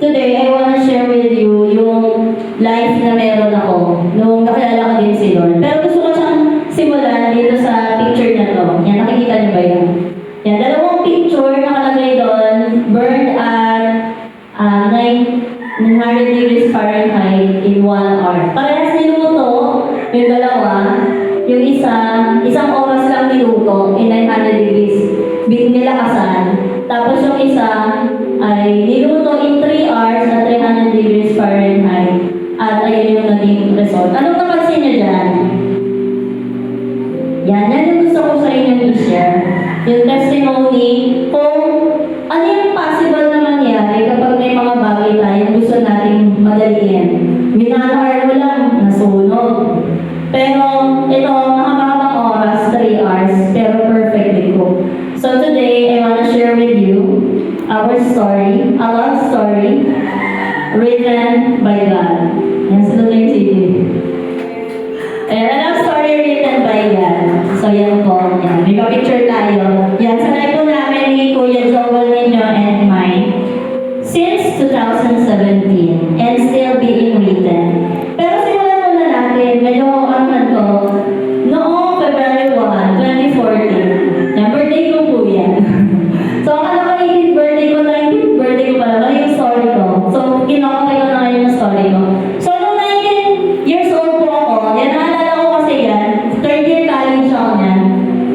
Today, I want to share with you yung life na meron ako nung nakilala ko din si Lord. Pero gusto ko siyang simulan dito sa picture na to. Yan, nakikita niyo ba yan? Yan, dalawang picture nakalagay doon, burned at 900 degrees Fahrenheit in 1 hour. Parehas niluto yung dalawa, yung isang oras lang niluto in 900 degrees nilakasan. Tapos yung isa ay niluto in 3 hours at 300 degrees Fahrenheit. At ayun yung naging result. Anong napansin niyo dyan? Yan yung gusto ko sa inyo i-share. Yung testimony kung ano yung possible na mangyari kapag may mga bagay tayong gusto nating madaliin. Minanahar mo lang, nasunog. Pero ito, mahabang oras, 3 hours, pero perfectly cooked. So today, I want to share with you our story, a love story, written by God. Yan, sunod na yung CD. Ayan, a love story written by God. So yan po, yan. May picture tayo. Yan, sanay po namin ni Kuya Joel ninyo and mine since 2017 and still being written. Pero simulan muna natin, medyo ano to, noong February 1, 2014. Yan, birthday ko po yan. So, akala ko 18th birthday ko, 19th birthday ko pala, mali yung story ko. So, kinakatay ko na ngayon yung story ko. So, nung 19 years old po ako, yan, naalala ko kasi yan, third year college ako yan.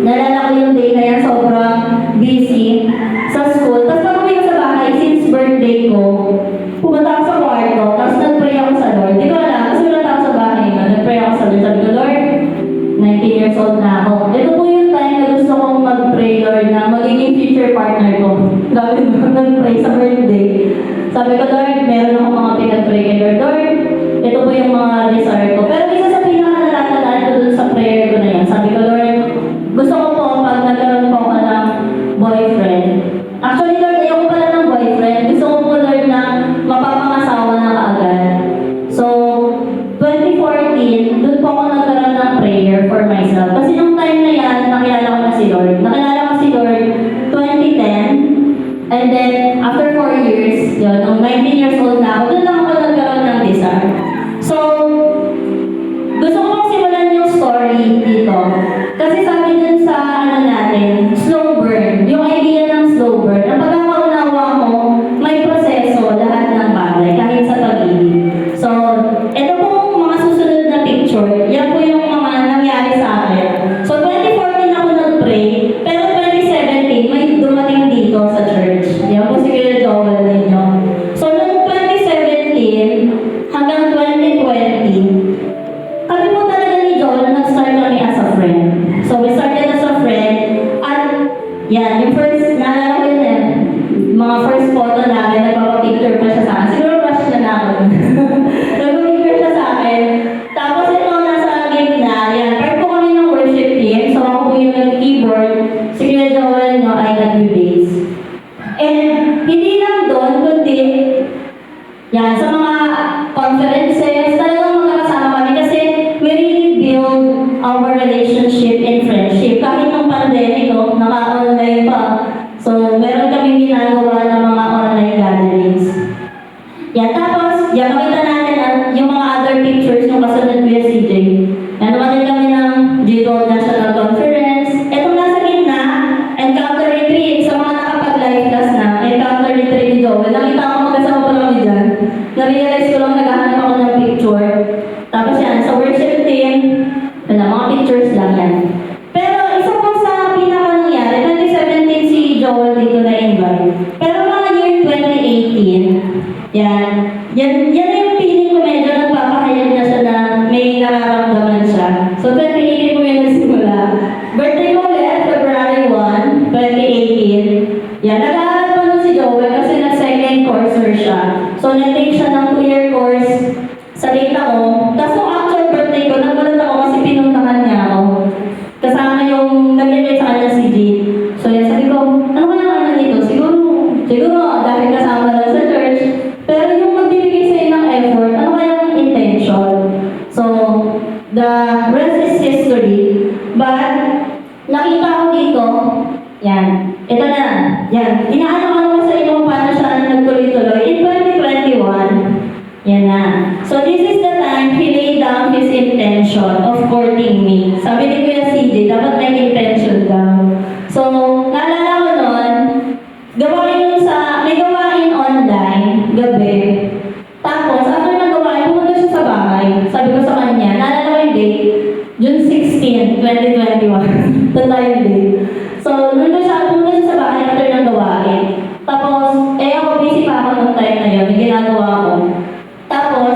Naalala ko yung day na yan, sobrang busy sa school. Tapos pag uwi ko sa bahay, since birthday ko, pumunta ako sa kwarto, tapos nag-pray ako sa Lord. Di ko alam, kasi wala ako sa bahay ko, nag-pray ako sa Lord. Sabi ko, Lord, 19 years old na ako. Ito po yung time na gusto kong mag-pray, Lord, na magiging future partner ko. Grabe mo, nag-pray sa birthday. Sabi ko, Lord, meron ako mga pinag-pray kay Lord. Lord, ito po yung mga desire ko. Pero isa sa pinaka-natatandaan ko dun sa prayer ko na yan. Sabi ko, Lord, gusto ko po pag nagkaroon po ako ng boyfriend. Actually, Lord, ayoko pala ng boyfriend. Gusto ko po, Lord, na mapapangasawa na kaagad. So, 2014, doon po ako nagkaroon ng prayer for myself. Kasi nung time na yan, nakilala ko na si Lord. Nakilala ko si Lord 2010. And then, after 4 years, yun, nung 19 years old na ako, doon lang ako nagkaroon ng desire. So, gusto ko pong simulan yung story dito. Kasi sabi dun sa ano natin, slow burn. Yung idea ng slow burn. Ang pagkakaunawa mo, may proseso lahat ng bagay, kahit sa pag-ibig. So, ito pong mga susunod na picture. Yan po yung mga nangyari sa akin. So, 2014 ako nag-pray, pero 2017, may dumating dito sa church. Yan po si Kuya Joel ninyo. So, noong 2017 hanggang 2020, kami po talaga ni Joel, nag-start kami as a friend. So, we started as a friend, at yan, yung first, naalala ko yun eh, mga first photo namin, nagpapapicture pa siya sa akin. Siguro rush na ako. Nagpapicture siya sa akin. Tapos ito, nasa gitna, yan, part po kami ng worship team. So, ako po yung nag-keyboard, si Kuya Joel, no, I got you bass. And, hindi lang doon, kundi, yan, sa mga conferences, talagang magkakasama kami kasi we really build our relationship and friendship. Kahit nung pandemic, no, naka-online pa. So, meron kaming ginagawa ng mga online gatherings. Yan, tapos, yan, makita natin yung mga other pictures ng kasunod Kuya CJ. Yan, naman kami ng G-Gold National Conference. Itong nasa gitna, Encounter Retreat. Sa mga nakapag-live class na, Encounter Retreat ni Joel. Nakita ko magkasama pa kami dyan. Na-realize ko lang naghahanap ako ng picture. Tapos yan, sa worship team, wala, mga pictures lang yan. Pero isa po sa pinaka-nangyari, 2017 si Joel dito na-invite. Pero mga year 2018, yan yung feeling ko medyo nagpapahayag na siya na may nararamdaman siya. So 2018 po yung nagsimula. Birthday ko ulit, February 1, 2018. Yan, nag-aaral pa nun si Joel kasi nag-second courser siya. So nag-take siya ng 2-year course sa data ko. Tapos nung actual birthday ko, nagulat ako kasi pinuntahan niya ako. Kasama yung nag-invite sa kanya si G. So yan, sabi ko, ano kaya ano dito? Siguro dahil kasama lang sa church. Pero yung magbibigay sa'yo ng effort, ano kaya ang intention? So, the rest is history. But, nakita ko dito, yan, ito na, yan, inaano ko sa inyo kung paano siya nagtuloy-tuloy. In 2020, Yan na. So this is the time he laid down his intention of courting me. Sabi ni Kuya CJ, dapat may intention daw. So, naalala ko noon, may gawain online, gabi. Tapos, after ng gawain, pumunta siya sa bahay. Sabi ko sa kanya, naalala ko yung date, June 16, 2021. Tanda yung date. So, pumunta siya sa bahay after ng gawain. Tapos, ako busy pa ako nung time na yun, may ginagawa ko. Tapos,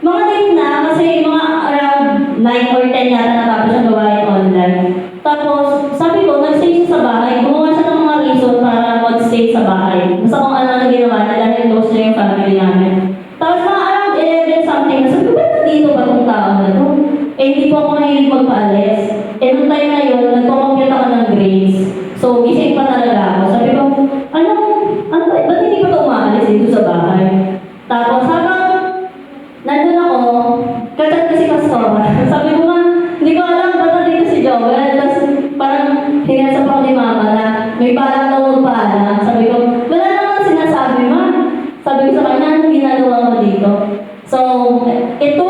mga late na, kasi mga around 9 or 10 yata natapos ang gawain online. Tapos, sabi ko, nag-stay siya sa bahay. Gumawa siya ng mga reason para mag-stay sa bahay. Basta kung ano na ginawa niya dahil close niya yung family namin. Tapos, mga around 11 something, sabi ko, ba't dito ba itong tao na to? Hindi po ako mahilig magpaalis. Nung time na yun, nagpo-compute ako ng grades. So, gising pa talaga ako. Sabi ko, ba't hindi pa ito umaalis dito sa bahay? Tapos, habang nandun ako, kachat ko si Pastora. Sabi ko nga, hindi ko alam ba't nandito si Joel. Tapos parang hinasap ako ni Mama na may parang daw magpaalam. Sabi ko, wala naman sinasabi, Ma. Sabi ko sa kanya, anong ginagawa mo dito? So, ito,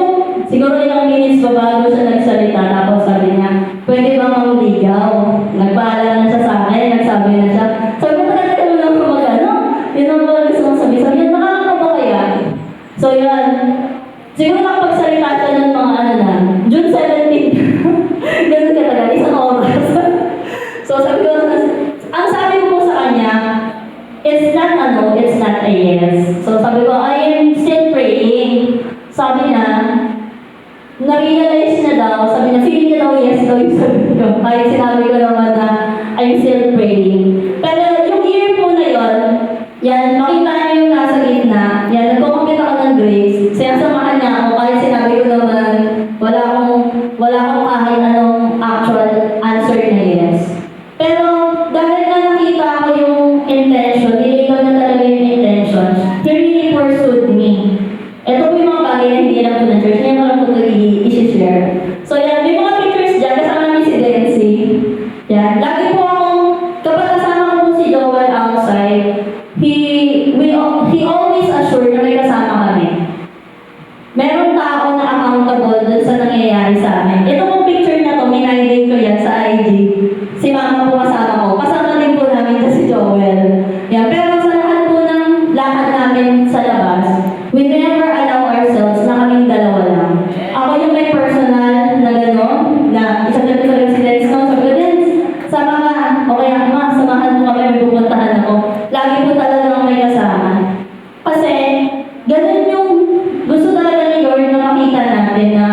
siguro ilang minutes ba bago siya nagsalita. Tapos sabi niya, pwede ba mangligaw? Nagpaalam na siya sa akin, nagsabi na siya. Sabi ko, talaga mo lang kung mag-ano? Yun ang mga gusto mong sabi. Sabi niya, nakakapa ba kaya? So, yan. Siguro nakapagsalita siya ng mga June 17. Ganun ka talaga, isang oras. So, sabi ko, ang sabi ko po sa kanya, it's not a yes. So, sabi ko, I am still praying. Sabi niya, na-realize niya daw, sabi niya, feeling niya daw yes daw yung sabi ko. Ay, sinabi ko naman na I'm still praying. Pero yung year po na yun, yan, makita niyo yung nasa gitna, yan, nagko-compute ako ng grades, sinasamahan niya ako, kahit sinabi ko naman, wala akong kahit anong actual answer na yes. Pero, dahil na nakita ko yung intention, nilikaw na talaga yung intention, he really pursued me. Ito po yung mga bagay na hindi lang po ng church, ngayon ko lang po ito i-share. So yan, may mga pictures dyan, kasama namin si Dency. Yan, lagi po akong, kapag kasama ko po si Joel outside, he always assured na may kasama kami. Meron tao na accountable dun sa nangyayari sa amin. Ito pong picture na to, minay ko yan sa IG. Si Mama po kasama ko. Kasama din po namin si Joel. Yan, pero sa lahat po ng lakad namin sa labas, we never allow ourselves na kaming dalawa lang. Ako yung may personal na gano'n, na isang gabi sa residence no, sabi ko din, sama ka, okay Ma, samahan mo kami, may pupuntahan ako. Lagi po talagang may kasama. Kasi, ganun yung gusto talaga ni Lord na makita natin na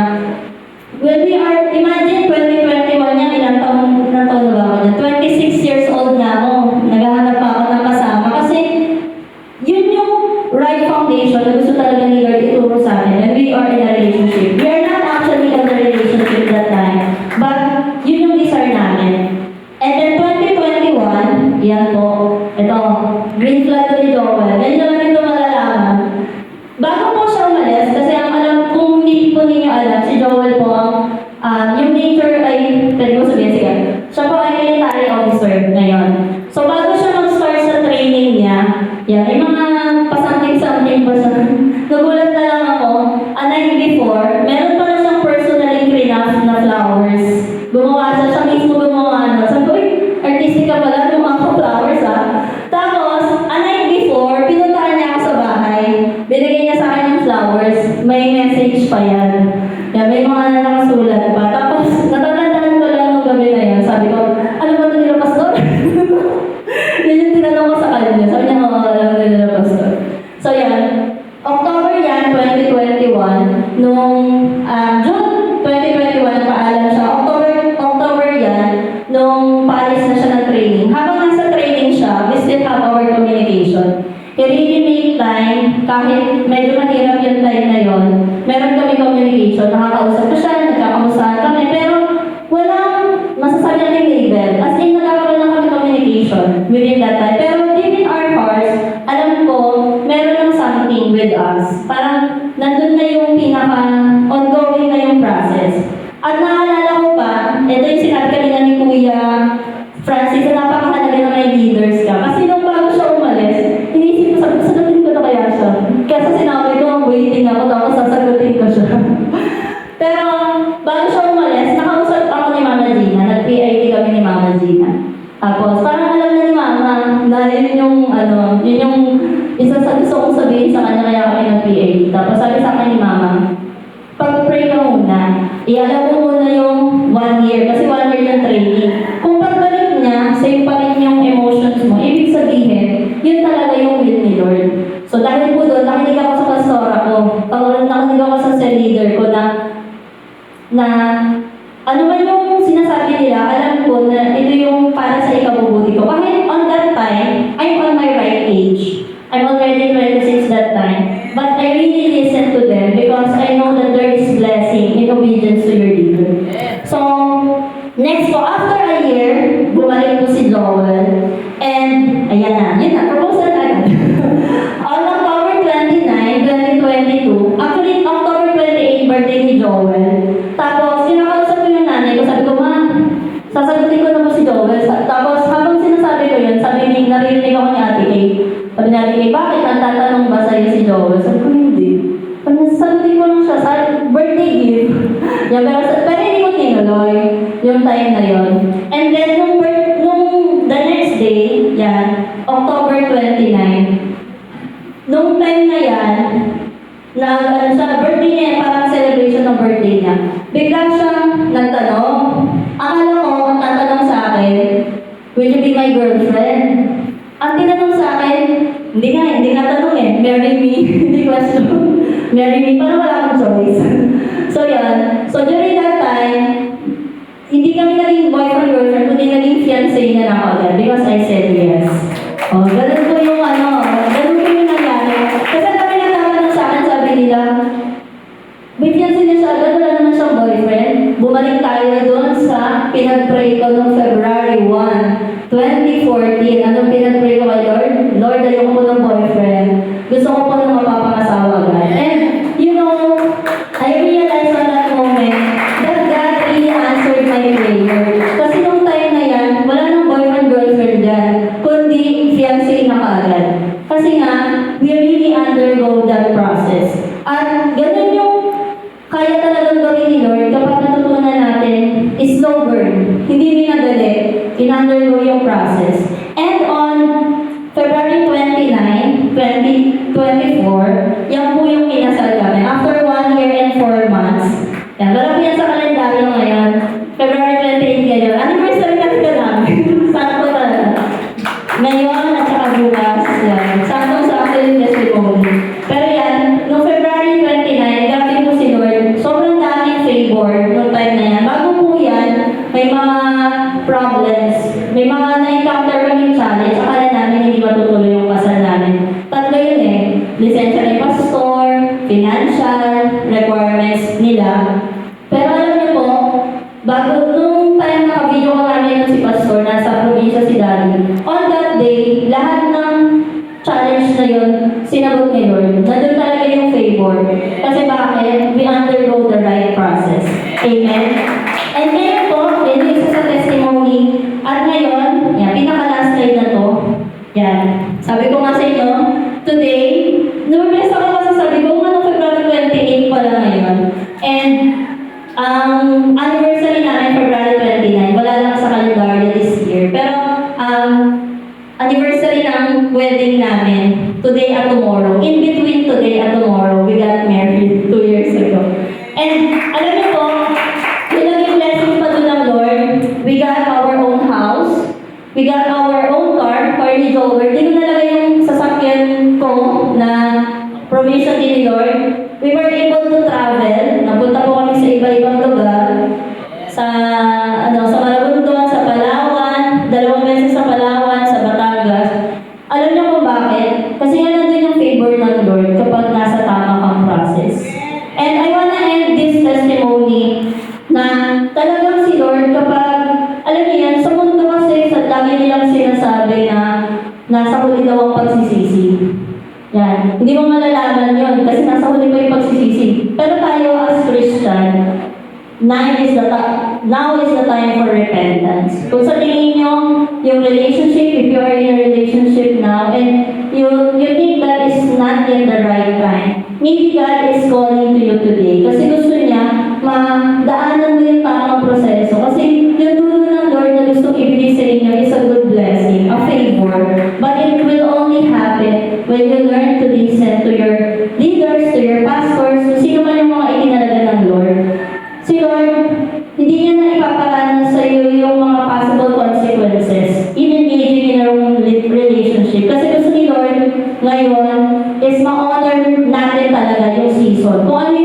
when we are, imagine 2021 yan, ilang taon na ba ako na? 26 years old na ako, naghahanap pa ako ng kasama. Kasi, yun yung right foundation na gusto talaga ni Lord ituro sa atin when we are in a relationship. We are not actually in a relationship that time, but yun yung desire namin. And then 2021, yan po, ito, green flag ni Joel. Ganyan naman ito malalaman. Bago po siya umalis, kasi ang alam, kung hindi po ninyo alam, si Joel po, yung nature ay, pwede ko sabihin, sige, siya po ay military officer ngayon. So bago siya mag-start sa training niya, yan, may mga something pa siya. Nagulat na lang ako, a night before, meron pala siyang personally craft na flowers. Gumawa siya mismo gumawa. Sabi ko, artistic ka pala, gumawa ko flowers Tapos, a night before, pinuntahan niya ako sa bahay. Binigay niya sa akin yung flowers. May message pa yan. Yan, may mga nakasulat pa. Tapos, natatandaan ko lang nung gabi na yan. Sabi ko, ano ba ito nila, Pastor? Yan yung tinanong ko sa kanya. Sabi niya, alam mo nila, Pastor. So yan, October yan, 2021, nung June 2021, paalam siya. October yan, nung paalis na siya ng training. Habang nasa training siya, we still have our communication. He really make time, kahit medyo mahirap yung time na yon, meron kami communication, nakakausap ko siya, nagkakamustahan kami, pero walang masasabi natin label. As in, nagkakaroon lang kami communication within that time. Pero deep in our hearts, alam ko, meron lang something with us. Parang nandun na yung pinaka-ongoing na yung process. At naalala ko pa, ito yung sinabi kanina ni Kuya Francis, na napakahalaga na may leaders ka. Kasi nung bago siya umalis, inisip ko, sagutin ko na kaya siya. Kasi sinabi ko, waiting ako, ialam mo muna yung 1 year, kasi 1 year yung training. Kung pagbalik niya, same pa rin yung emotions mo, ibig sabihin, yun talaga yung will ni Lord. So dahil po doon, nakinig ako sa pastora ko, nakinig ako sa cell leader ko na ano man yung sinasabi nila, alam ko na ito yung para sa ikabubuti ko. Kahit on that time, I'm on my right age. I'm already 26 that time. But I really listen to them because I know that there is blessing in obedience to your leader. So, next po, after a year, bumalik po si Joel. And, ayan na, yun na, proposal agad. On October 29, 2022, actually, October 28, birthday ni Joel. Tapos, kinakausap ko yung nanay ko, sabi ko, ma, sasagutin ko na po si Joel. Tapos, habang sinasabi ko yun, naririnig ako ni Ate Kay. Sabi ni Ate Kay, bakit nagtatanong ba sa'yo si Joel? Sabi ko, hindi. Pag nasasagutin ko lang siya sa birthday gift. Yan, pero hindi ko tinuloy yung time na yun. And then, nung the next day, yan, October 29, nung time na yan, sa birthday niya, parang celebration ng birthday niya. Bigla siyang nagtanong. Akala ko, ang tatanong sa akin, will you be my girlfriend? Ang tinanong sa akin, hindi nga tanong eh, marry me, hindi question. Marry me, parang wala akong choice. So yan, so during that time, hindi kami naging boyfriend-girlfriend, kundi naging fiancé na lang agad because I said yes. Oh, ganun po yung ganun po yung nangyari. Kasi kami nagtatanong sa akin, sabi nila, may fiancé na siya agad, wala naman siyang boyfriend. Bumalik tayo doon sa pinag-pray ko noong February 1, 2014. Anong pinag-pray ko kay Lord? Lord, ayoko po ng boyfriend. Gusto ko po ng mapapangasawa agad. And, you know, I realized on that moment that God really answered my prayer. Kasi nung time na yan, wala nang boyfriend-girlfriend dyan, kundi fiancé na kaagad. Kasi nga, we really undergo that process. At ganun yung kaya talagang gawin ni Lord kapag natutunan natin is slow burn. Hindi minadali. In-undergo yung process. And on February 29, 2024, yan po yung kinasal kami. After 1 year and 4 months. Yan, wala po yan sa kalendaryo ngayon. February 28 ngayon. Anniversary kasi ka namin. Sakto talaga. Ngayon at saka bukas. Yan. Sakto yung testimony. Pero yan, noong February 29, grabe po si Lord. Sobrang daming favor noong time na yan. Bago po yan, may mga problems. May mga na-encounter kaming challenge. Akala namin hindi matutuloy yung kasal namin. Tatlo yun eh. Lisensya ni pastor, financial, requirements nila. Pero alam niyo po, bago nung time na ka-video ko namin si pastor, nasa probinsya si Daddy, on that day, lahat ng challenge na yun, sinagot ni Lord. Nandun talaga yung favor. Kasi bakit? We undergo the right process. Amen? And ngayon po, yun yung isa sa testimony. At ngayon, yan, pinaka-last slide na to. Yan. Sabi ko nga sa inyo, today, nabibilis ako kasi sabi ko, February 28 pala ngayon. And, ang anniversary namin, February 29, wala lang sa kalendaryo this year. Pero, anniversary ng wedding namin, today at tomorrow. In between today at tomorrow, we got married 2 years ago. And alam niyo po, yung naging blessing pa doon ng Lord, we got our own house, we got our own car, car ni Joel. Di ko nalagay yung sasakyan ko na provision ni Lord. We were able to travel. Napunta po kami sa iba-ibang lugar. Sa Marabundon, sa Palawan, 2 beses sa Palawan, sa Batangas. Alam niyo kung bakit? Kasi nga nandun yung favor ng Lord kapag nasa tama kang process. And I wanna end this testimony na talagang si Lord kapag, alam niyo yan, sa mundo kasi lagi nilang sinasabi na nasa huli daw ang pagsisisi. Yan. Hindi mo malalaman yun kasi nasa huli pa yung pagsisisi. Pero tayo as Christian, now is the time for repentance. Kung sa tingin nyo, yung relationship, if you are in a relationship now, and you think that is not yet the right time, maybe God is calling to you today. Kasi gusto niya, madaanan mo yung tamang proseso. Kasi yung dulo ng Lord na gustong ibigay sa inyo is a good blessing, a favor. But it will only happen when you learn to listen to your leaders, to your pastors, kung sino man yung mga itinalaga ng Lord. Si Lord, natin talaga yung season. Kung ano